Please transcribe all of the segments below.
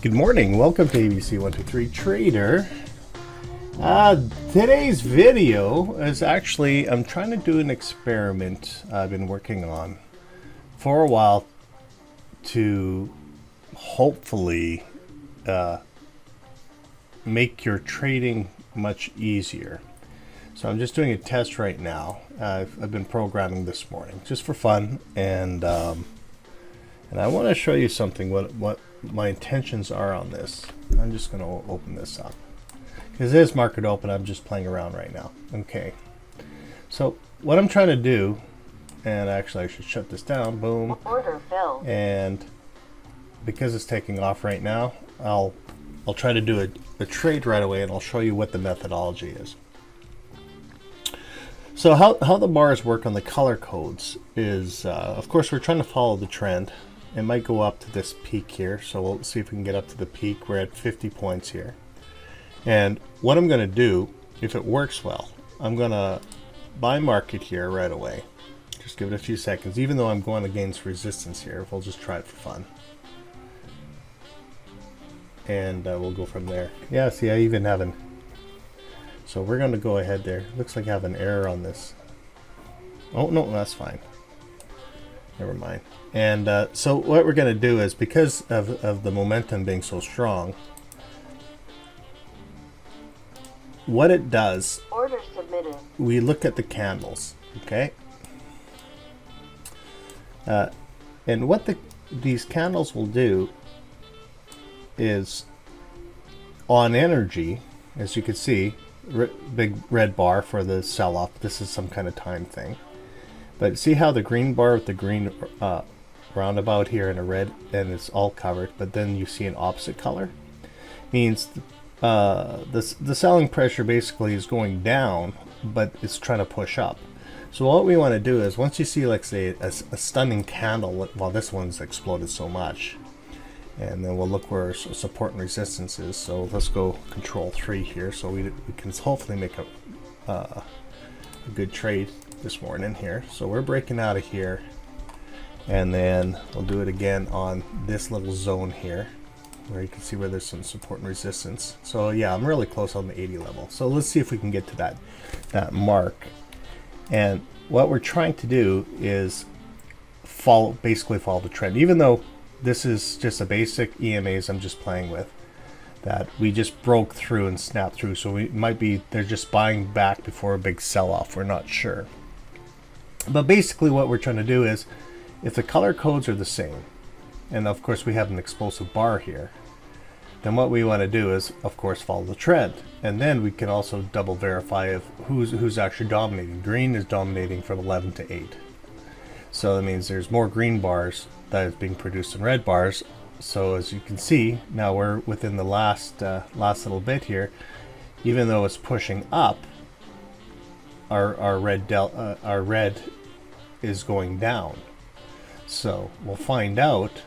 Good morning, welcome to ABC123 Trader. Today's video is actually, I'm trying to do an experiment I've been working on for a while to hopefully make your trading much easier. So I'm just doing a test right now. I've been programming this morning just for fun, and I want to show you something, what my intentions are on this. I'm just going to open this up because it is market open. I'm just playing around right now. Okay, so what I'm trying to do, and actually I should shut this down. Boom. Order filled. And because it's taking off right now, I'll try to do a trade right away, and I'll show you what the methodology is. So how the bars work on the color codes is, of course, we're trying to follow the trend. It might go up to this peak here, so we'll see if we can get up to the peak. We're at 50 points here. And what I'm going to do, if it works well, I'm going to buy market here right away. Just give it a few seconds, even though I'm going against resistance here. We'll just try it for fun. And we'll go from there. Yeah, see, I even have an... So we're going to go ahead there. Looks like I have an error on this. Oh, no, that's fine. Never mind. And so what we're going to do is, because of the momentum being so strong, what it does, Order submitted. we look at the candles, okay? And what these candles will do is, on energy, as you can see, big red bar for the sell-off. This is some kind of time thing. But see how the green bar with the green roundabout here and a red, and it's all covered, but then you see an opposite color? Means the selling pressure basically is going down, but it's trying to push up. So what we want to do is, once you see, like, say, a stunning candle, well, this one's exploded so much, and then we'll look where support and resistance is. So let's go control 3 here, so we can hopefully make a good trade this morning here. So we're breaking out of here, and then we'll do it again on this little zone here where you can see where there's some support and resistance. So yeah, I'm really close on the 80 level. So let's see if we can get to that mark. And what we're trying to do is basically follow the trend, even though this is just a basic EMAs I'm just playing with, that we just broke through and snapped through. So we might be, they're just buying back before a big sell-off. We're not sure. But basically what we're trying to do is, if the color codes are the same, and of course we have an explosive bar here, then what we want to do is, of course, follow the trend. And then we can also double verify if who's actually dominating. Green is dominating from 11 to 8. So that means there's more green bars that is being produced than red bars. So as you can see, now we're within the last little bit here. Even though it's pushing up, our red is going down. So we'll find out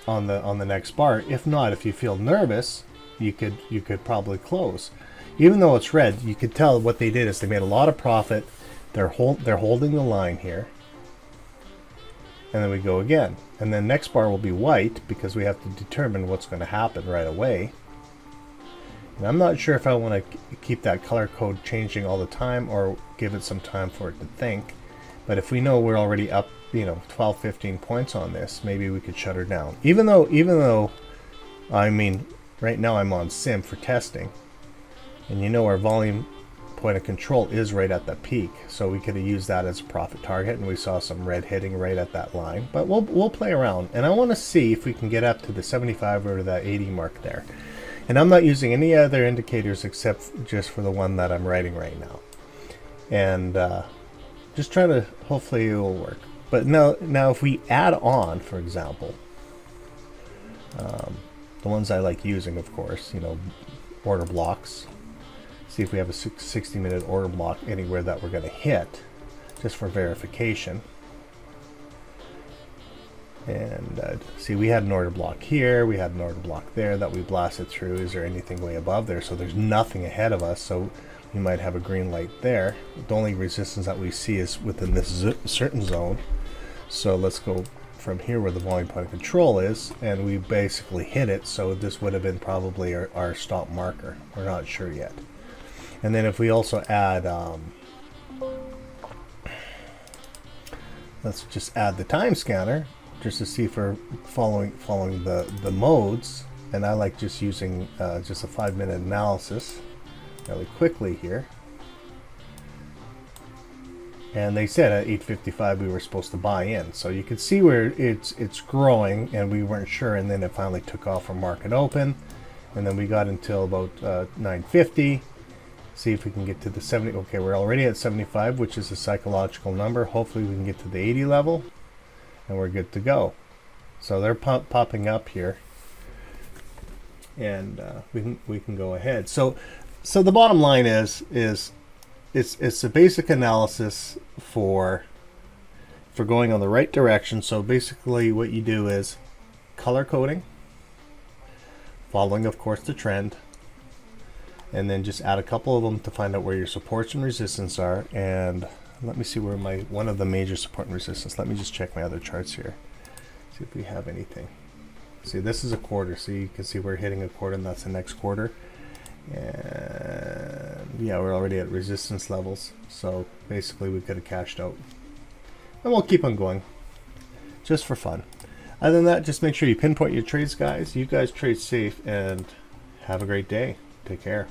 on the next bar. If not, if you feel nervous, you could probably close. Even though it's red, you could tell what they did is they made a lot of profit. They're holding the line here. And then we go again. And then next bar will be white, because we have to determine what's going to happen right away. And I'm not sure if I want to keep that color code changing all the time or give it some time for it to think. But if we know we're already up, 12, 15 points on this, maybe we could shut her down. Even though, I mean, right now I'm on sim for testing. And our volume point of control is right at the peak, so we could have used that as a profit target, and we saw some red hitting right at that line. But we'll play around, and I want to see if we can get up to the 75 or to that 80 mark there. And I'm not using any other indicators except just for the one that I'm writing right now, and just trying to, hopefully it will work. But now if we add on, for example, the ones I like using, of course, order blocks. See if we have a 60-minute order block anywhere that we're going to hit, just for verification. And see, we had an order block here, we had an order block there that we blasted through. Is there anything way above there? So there's nothing ahead of us, so we might have a green light there. The only resistance that we see is within this certain zone. So let's go from here where the volume point of control is, and we basically hit it, so this would have been probably our stop marker. We're not sure yet. And then if we also add, let's just add the time scanner, just to see if we're following the modes. And I like just using just a 5-minute analysis really quickly here. And they said at 8:55 we were supposed to buy in, so you can see where it's growing, and we weren't sure, and then it finally took off from market open, and then we got until about 9:50. See if we can get to the 70. Okay, we're already at 75, which is a psychological number. Hopefully we can get to the 80 level, and we're good to go. So they're popping up here, and we can go ahead. So the bottom line is it's a basic analysis for going on the right direction. So basically what you do is color coding, following of course the trend, and then just add a couple of them to find out where your supports and resistance are. And let me see where one of the major support and resistance. Let me just check my other charts here, see if we have anything. See, this is a quarter, so you can see we're hitting a quarter, and that's the next quarter. And yeah, we're already at resistance levels, so basically we could have cashed out, and we'll keep on going just for fun. Other than that, just make sure you pinpoint your trades, guys. You guys trade safe and have a great day. Take care.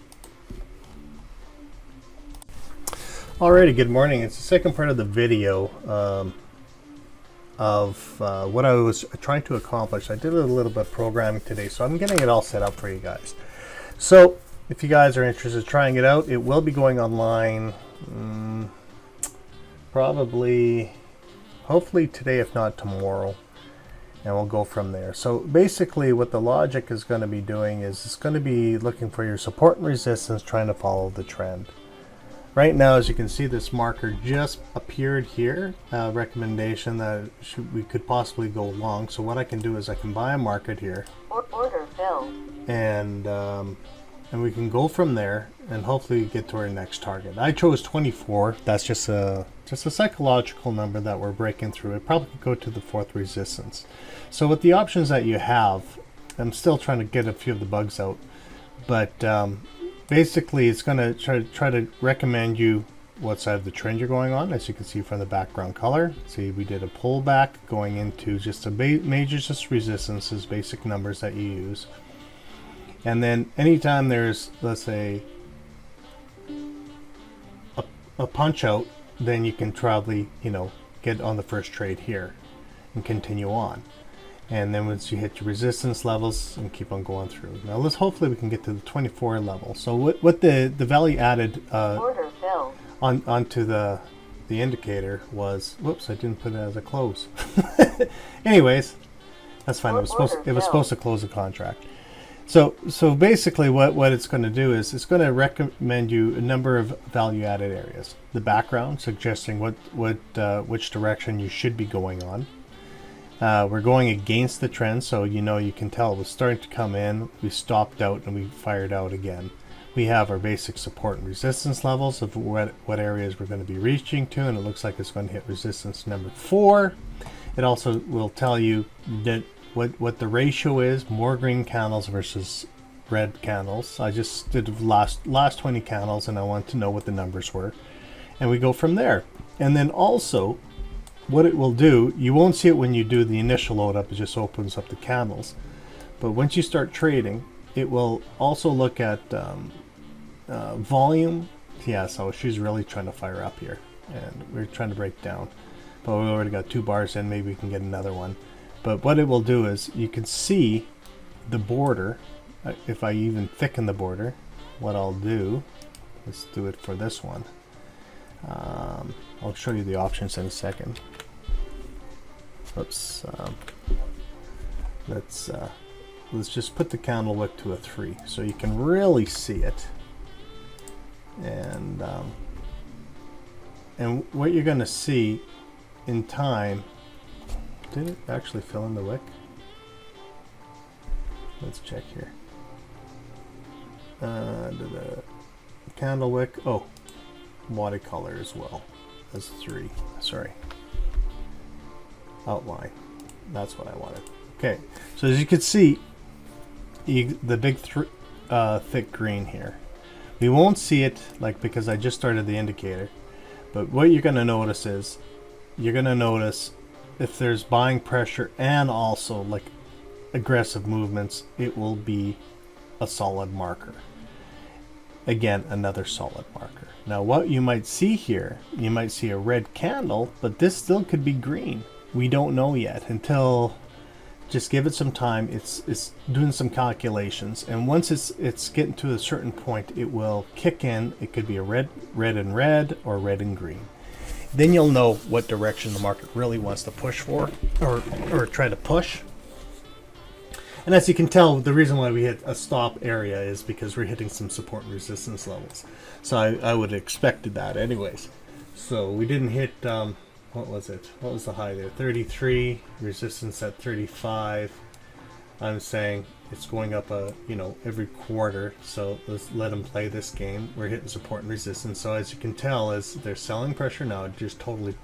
Alrighty, good morning. It's the second part of the video of what I was trying to accomplish. I did a little bit of programming today, so I'm getting it all set up for you guys. So if you guys are interested in trying it out, it will be going online probably, hopefully today, if not tomorrow, and we'll go from there. So basically what the logic is going to be doing is it's going to be looking for your support and resistance, trying to follow the trend. Right now, as you can see, this marker just appeared here, recommendation that we could possibly go long. So what I can do is I can buy a market here, order filled, and we can go from there and hopefully get to our next target. I chose 24. That's just a psychological number that we're breaking through. It probably could go to the 4th resistance. So with the options that you have, I'm still trying to get a few of the bugs out, but basically it's going to try to recommend you what side of the trend you're going on. As you can see from the background color, see we did a pullback going into just a major resistances, basic numbers that you use. And then anytime there's, let's say, a punch out, then you can probably, get on the first trade here and continue on. And then once you hit your resistance levels, and keep on going through. Now hopefully we can get to the 24 level. So what the value added onto the indicator was, whoops, I didn't put it as a close. Anyways, that's fine. It was supposed to close the contract. So basically what it's going to do is it's going to recommend you a number of value added areas. The background suggesting which direction you should be going on. We're going against the trend, so you can tell it was starting to come in. We stopped out and we fired out again. We have our basic support and resistance levels of what areas we're going to be reaching to, and it looks like it's going to hit resistance number 4. It also will tell you that what the ratio is, more green candles versus red candles. I just did the last 20 candles, and I want to know what the numbers were, and we go from there. And then also what it will do, you won't see it when you do the initial load up, it just opens up the candles, but once you start trading, it will also look at volume. Yeah, so she's really trying to fire up here, and we're trying to break down, but we already got 2 bars in. Maybe we can get another one. But what it will do is you can see the border. If I even thicken the border, what I'll do, let's do it for this one. I'll show you the options in a second. Oops. Let's just put the candle wick to a 3 so you can really see it. And what you're going to see in time. Did it actually fill in the wick? Let's check here. The candle wick. Oh, watercolor as well as 3. Sorry. Outline. That's what I wanted. Okay, so as you can see, the big thick green here. We won't see it because I just started the indicator, but what you're going to notice is you're going to notice if there's buying pressure and also aggressive movements, it will be a solid marker. Again, another solid marker. Now what you might see here, you might see a red candle, but this still could be green. We don't know yet until, just give it some time. It's doing some calculations, and once it's getting to a certain point, it will kick in. It could be a red and red, or red and green. Then you'll know what direction the market really wants to push for, or try to push. And as you can tell, the reason why we hit a stop area is because we're hitting some support and resistance levels. So I would have expected that anyways. So we didn't hit, what was it? What was the high there? 33, resistance at 35. I'm saying it's going up every quarter. So let's let them play this game. We're hitting support and resistance. So as you can tell, as they're selling pressure now, it just totally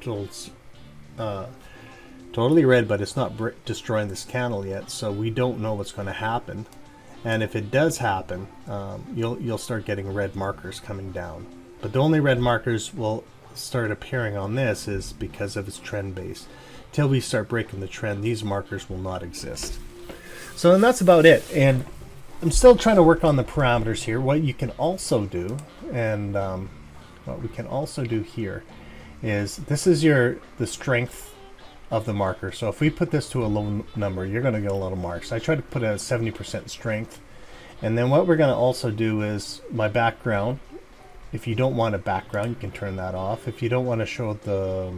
red, but it's not destroying this candle yet, so we don't know what's going to happen. And if it does happen, you'll start getting red markers coming down. But the only red markers will start appearing on this is because of its trend base. Till we start breaking the trend, these markers will not exist. So, and that's about it. And I'm still trying to work on the parameters here. What you can also do, and what we can also do here, is this is the strength of the marker. So if we put this to a low number, you're going to get a little marks. I try to put a 70% strength. And then what we're going to also do is my background. If you don't want a background, you can turn that off. If you don't want to show the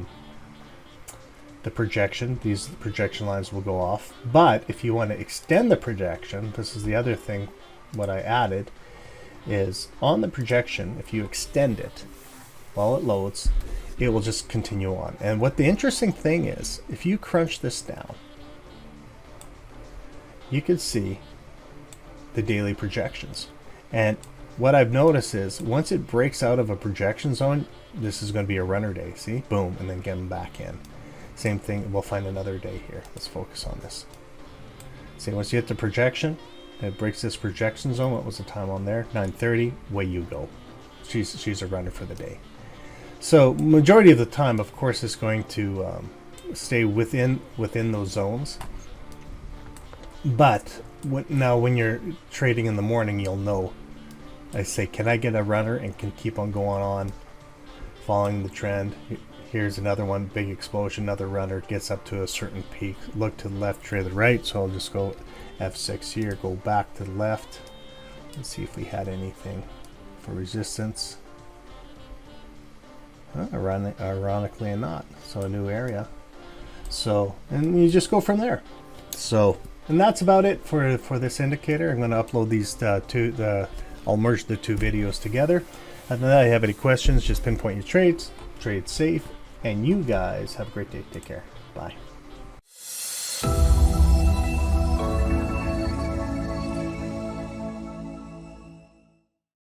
projection, these projection lines will go off. But if you want to extend the projection, this is the other thing what I added, is on the projection, if you extend it while it loads, it will just continue on. And what the interesting thing is, if you crunch this down, you can see the daily projections. And what I've noticed is once it breaks out of a projection zone, this is going to be a runner day. See? Boom, and then get them back in. Same thing, we'll find another day here. Let's focus on this. See, once you hit the projection, it breaks this projection zone. What was the time on there? 9:30, away you go. She's a runner for the day. So majority of the time, of course, is going to stay within those zones. But now when you're trading in the morning, you'll know. I say, can I get a runner and can keep on going on, following the trend? Here's another one, big explosion, another runner, gets up to a certain peak. Look to the left, trade to the right. So I'll just go F6 here, go back to the left. Let's see if we had anything for resistance. Ironically not. So a new area. So, and you just go from there. So, and that's about it for this indicator. I'm going to upload these I'll merge the two videos together. And then if you have any questions, just pinpoint your trades, trade safe, and you guys have a great day. Take care. Bye.